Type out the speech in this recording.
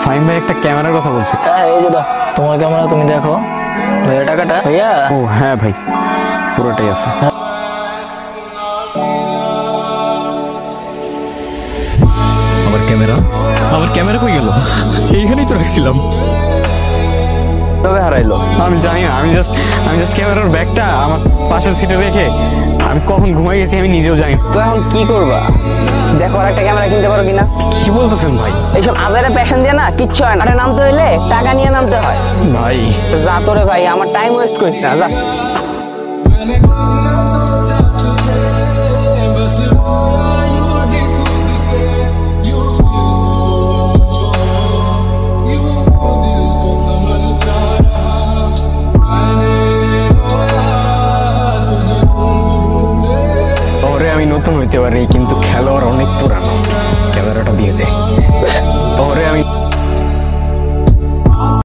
ফাহিম ভাই একটা ক্যামেরার কথা বলছি। হ্যাঁ এই যে দাও তোমার ক্যামেরা, তুমি দেখো ভাইয়া টাকাটা। ভাইয়া ও হ্যাঁ ভাই, পুরোটাই আছে। আমার ক্যামেরা কই গেল? এইখানেই তো রাখছিলাম। তবে হারাইলো আমি জানি না। আমি জাস্ট ক্যামেরার ব্যাগটা আমার পাশের সিটে রেখে আমি কখন ঘুমাই গেছি আমি নিজেও জানি না। তো এখন কি করবা? দেখো আর একটা ক্যামেরা কিনতে পারো কিনা। কি বলতেছেন ভাই? এইসব আজারে প্যাশন দিয়ে না কিচ্ছু হয় না। আরে নামতে হইলে টাকা নিয়ে নামতে হয় ভাই তো যা তোরে ভাই, আমার টাইম ওয়েস্ট করিস না, যা।